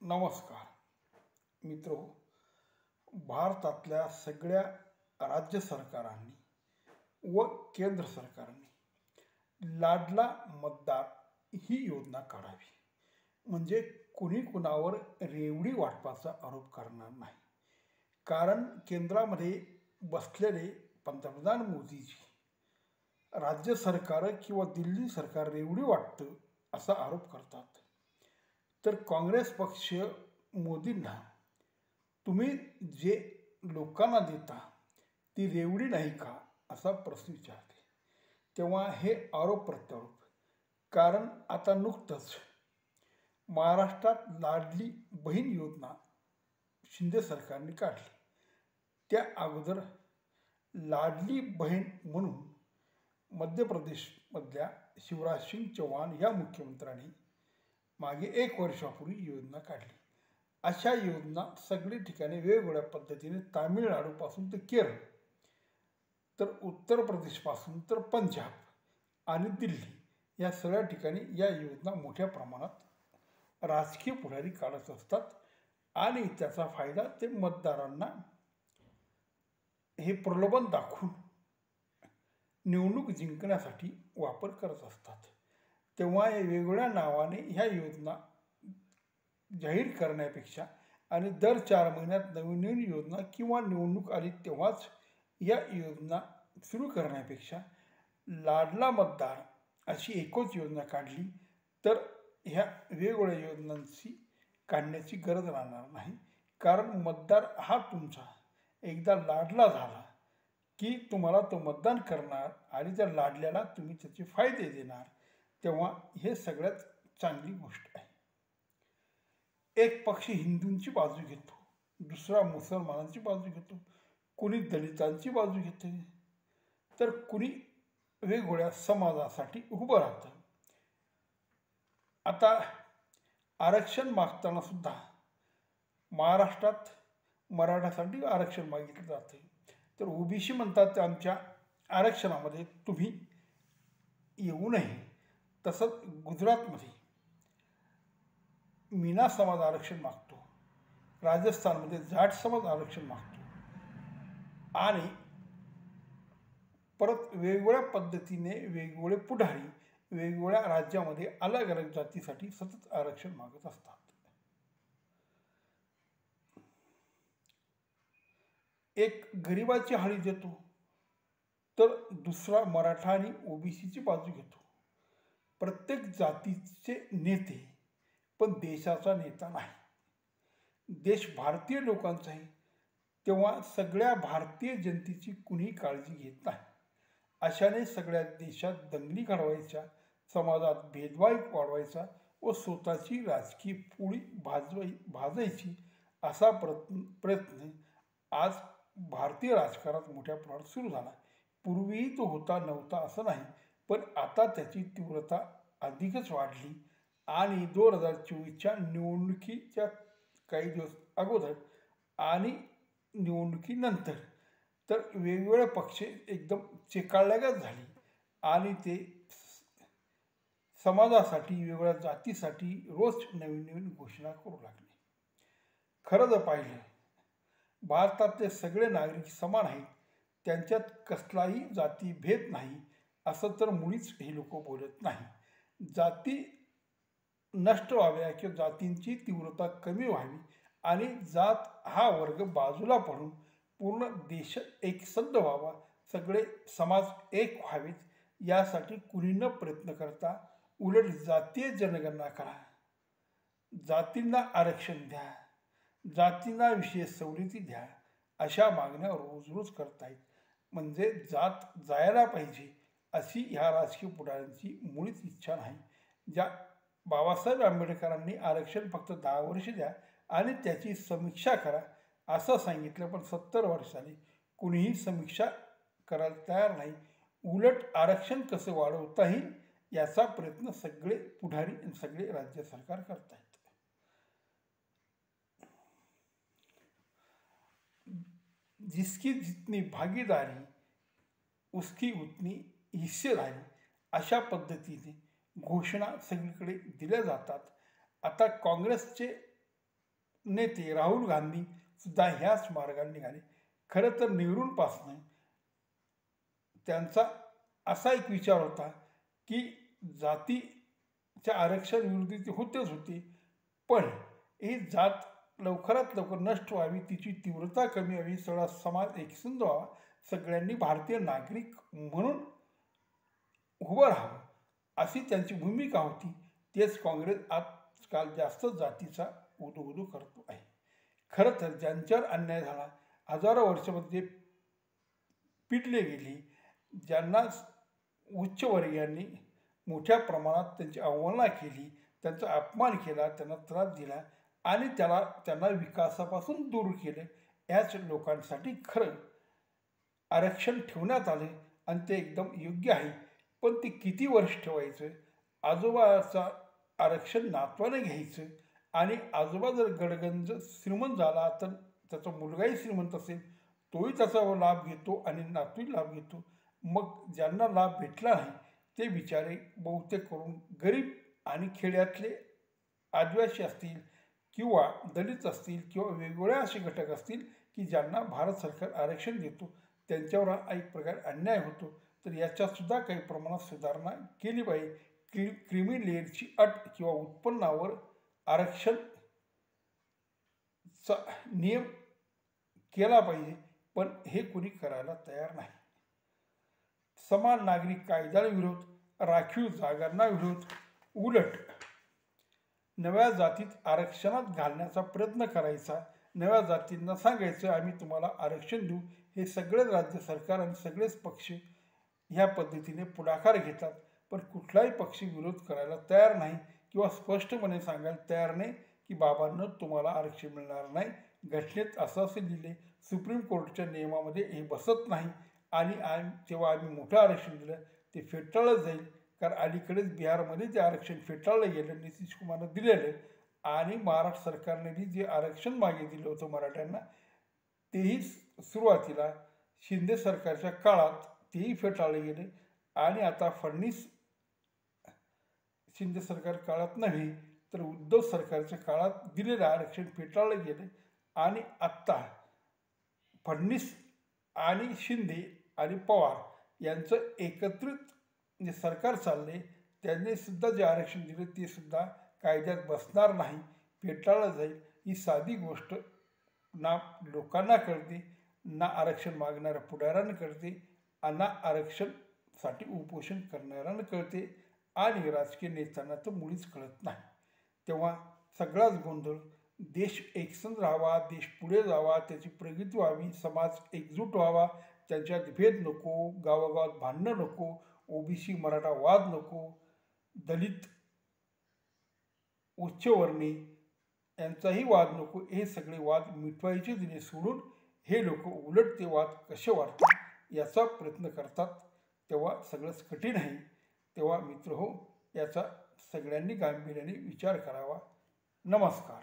नमस्कार मित्रो. भारतातल्या सगळ्या राज्य सरकारांनी व केंद्र सरकारने लाडला मतदार ही योजना काढावी, म्हणजे कुणी कुणावर रेवडी वाटपाचा आरोप करणार नाही. कारण केंद्रामध्ये बसलेले पंतप्रधान मोदीजी राज्य सरकार किंवा दिल्ली सरकार रेवडी वाटतं असा आरोप करतात. तर काँग्रेस पक्ष मोदींना तुम्ही जे लोकांना देता ती रेवडी नाही का असा प्रश्न विचारते. तेव्हा हे आरोप प्रत्यारोप, कारण आता नुकतंच महाराष्ट्रात लाडली बहीण योजना शिंदे सरकारने काढली. त्या अगोदर लाडली बहीण म्हणून मध्य प्रदेशमधल्या शिवराज सिंग चौहान या मुख्यमंत्र्यांनी मागे 1 वर्षापूर्वी योजना काढली. अशा योजना सगळी ठिकाणी वेगवेगळ्या पद्धतीने, तामिळनाडूपासून तर केरळ, तर उत्तर प्रदेशपासून तर पंजाब आणि दिल्ली या सगळ्या ठिकाणी या योजना मोठ्या प्रमाणात राजकीय पुढारी काढत असतात आणि त्याचा फायदा ते मतदारांना हे प्रलोभन दाखवून निवडणूक जिंकण्यासाठी वापर करत असतात. तेव्हा या वेगवेगळ्या नावाने ह्या योजना जाहीर करण्यापेक्षा आणि दर 4 महिन्यात नवीन नवीन योजना किंवा निवडणूक आली तेव्हाच या योजना सुरू करण्यापेक्षा लाडला मतदार अशी एकच योजना काढली तर ह्या वेगवेगळ्या योजनांची काढण्याची गरज राहणार नाही. कारण मतदार हा तुमचा एकदा लाडला झाला की तुम्हाला तो मतदान करणार आणि त्या लाडल्याला तुम्ही त्याचे फायदे देणार. तेव्हा हे सगळ्यात चांगली गोष्ट आहे. एक पक्ष हिंदूंची बाजू घेतो, दुसरा मुसलमानांची बाजू घेतो, कुणी दलितांची बाजू घेते, तर कुणी वेगवेगळ्या समाजासाठी उभं राहतं. आता आरक्षण मागताना सुद्धा महाराष्ट्रात मराठासाठी आरक्षण मागितलं जाते, तर ओबीसी म्हणतात आमच्या आरक्षणामध्ये तुम्ही येऊ नये. तसंच गुजरातमध्ये मीना समाज आरक्षण मागतो, राजस्थानमध्ये जाट समाज आरक्षण मागतो आणि परत वेगवेगळ्या पद्धतीने वेगवेगळे पुढारी वेगवेगळ्या राज्यामध्ये अलग अलग जातीसाठी सतत आरक्षण मागत असतात. एक गरिबाची हाळी देतो तर दुसरा मराठा आणि ओबीसीची बाजू घेतो. प्रत्येक जातीचे नेते पण देशाचा नेता नाही. देश भारतीय लोकांचा आहे, तेव्हा सगळ्या भारतीय जनतेची कुणीही काळजी घेत नाही. अशाने सगळ्या देशात दंगली घडवायच्या, समाजात भेदभाव वाढवायचा व स्वतःची राजकीय पोळी भाजायची असा प्रयत्न आज भारतीय राजकारणात मोठ्या प्रमाणात सुरू झाला. पूर्वीही तो होता नव्हता असं नाही, पण आता त्याची तीव्रता अधिकच वाढली आणि 2024च्या निवडणुकीच्या काही दिवस अगोदर आणि निवडणुकीनंतर तर वेगवेगळे पक्ष एकदम चेकाळल्यागत झाले आणि ते समाजासाठी वेगवेगळ्या जातीसाठी रोज नवीन नवीन घोषणा करू लागले. खरं जर पाहिलं, भारतातले सगळे नागरिक समान आहेत, त्यांच्यात कसलाही जातीभेद नाही असं तर मुळीच हे लोक बोलत नाही. जाती नष्ट व्हाव्या किंवा जातींची तीव्रता कमी व्हावी आणि जात हा वर्ग बाजूला पडून पूर्ण देश एकसंध व्हावा, सगळे समाज एक व्हावेत यासाठी कुणी न प्रयत्न करता उलट जातीय जनगणना करा, जातींना आरक्षण द्या, जातींना विशेष सवलती द्या अशा मागण्या रोज रोज करतायत. म्हणजे जात जायला पाहिजे अशी ह्या राजकीय पुढाऱ्यांची मुळीच इच्छा नाही. ज्या बाबासाहेब आंबेडकरांनी आरक्षण फक्त 10 वर्ष द्या आणि त्याची समीक्षा करा असं सांगितलं, पण 70 वर्षांनी कुणीही समीक्षा करायला तयार नाही. उलट आरक्षण कसं वाढवता येईल याचा प्रयत्न सगळे पुढारी आणि सगळे राज्य सरकार करत आहेत. जिसकी जितनी भागीदारी उसकी उतनी हिस्सेदारी अशा पद्धतीने घोषणा सगळीकडे दिल्या जातात. आता काँग्रेसचे नेते राहुल गांधी सुद्धा ह्याच मार्गाने निघाले. खरं तर नेहरूंपासनं त्यांचा असा एक विचार होता की जातीच्या आरक्षण विरोधी ते होतेच होते, पण ही जात लवकरात लवकर नष्ट व्हावी, तिची तीव्रता कमी व्हावी, सगळा समाज एकसंध व्हावा, सगळ्यांनी भारतीय नागरिक म्हणून उभं राहावं अशी त्यांची भूमिका होती. तेच काँग्रेस आजकाल जास्त जातीचा उदो करतो आहे. खरं तर ज्यांच्यावर अन्याय झाला, हजारो वर्षामध्ये पिटले गेले, ज्यांना उच्चवर्गीयांनी मोठ्या प्रमाणात त्यांची अवमानना केली, त्यांचा अपमान केला, त्यांना त्रास दिला आणि त्यांना विकासापासून दूर केले, याच लोकांसाठी खरं आरक्षण ठेवण्यात आले आणि ते एकदम योग्य आहे. पण ते किती वर्ष ठेवायचं? आजोबाचं आरक्षण नातवाने घ्यायचं आणि आजोबा जर गडगंज श्रीमंत झाला तर त्याचा मुलगाही श्रीमंत असेल, तोही त्याचा लाभ घेतो आणि नातूही लाभ घेतो. मग ज्यांना लाभ भेटला नाही ते बिचारे बहुतेक करून गरीब आणि खेड्यातले आदिवासी असतील किंवा दलित असतील किंवा वेगवेगळे असे घटक असतील की ज्यांना भारत सरकार आरक्षण देतो, त्यांच्यावर हा एक प्रकारे अन्याय होतो. तर याच्यातसुद्धा काही प्रमाणात सुधारणा केली पाहिजे. क्रिमी लेअरची अट किंवा उत्पन्नावर आरक्षणचा नियम केला पाहिजे, पण हे कोणी करायला तयार नाही. समान नागरिक कायद्याला विरोध, राखीव जागांना विरोध, उलट नव्या जातीत आरक्षणात घालण्याचा प्रयत्न करायचा, नव्या जातींना सांगायचं आम्ही तुम्हाला आरक्षण देऊ. हे सगळेच राज्य सरकार आणि सगळेच पक्ष ह्या पद्धतीने पुढाकार घेतात, पण कुठलाही पक्ष विरोध करायला तयार नाही किंवा स्पष्टपणे सांगायला तयार नाही की बाबांनो तुम्हाला आरक्षण मिळणार नाही. घटनेत असं लिहिले, सुप्रीम कोर्टच्या नियमामध्ये हे बसत नाही आणि तेव्हा आम्ही मोठं आरक्षण दिलं ते फेटाळलं जाईल. कारण अलीकडेच बिहारमध्ये ते आरक्षण फेटाळलं गेलं, नितीश कुमारनं दिलेलं, आणि महाराष्ट्र सरकारने जे आरक्षण मागे दिलं होतं मराठ्यांना तेही सुरुवातीला शिंदे सरकारच्या काळात तेही फेटाळले गेले आणि आता फडणवीस शिंदे सरकार काळात नव्हे तर उद्धव सरकारच्या काळात दिलेलं आरक्षण फेटाळलं गेलं आणि आत्ता फडणवीस आणि शिंदे आणि पवार यांचं एकत्रित जे सरकार चालले त्यांनी सुद्धा जे आरक्षण दिले ते सुद्धा कायद्यात बसणार नाही, फेटाळलं जाईल. ही साधी गोष्ट ना लोकांना कळते, ना आरक्षण मागणाऱ्या पुढाऱ्यांना कळते, ना आरक्षणसाठी उपोषण करणाऱ्यांना कळते आणि राजकीय नेत्यांना तर मुळीच कळत नाही. तेव्हा सगळाच गोंधळ, देश एकसंध राहावा, देश पुढे जावा, त्याची प्रगती व्हावी, समाज एकजूट व्हावा, त्यांच्यात भेद नको, गावागावात भांडणं नको, ओबीसी मराठा वाद नको, दलित उच्चवर्णी यांचाही वाद नको, हे सगळे वाद मिटवायचे दिले सोडून हे लोक उलट ते वाद कसे वाढतात याचा प्रयत्न करतात. तेव्हा सगळंच कठीण आहे. तेव्हा मित्रहो, याचा सगळ्यांनी गांभीर्याने विचार करावा. नमस्कार.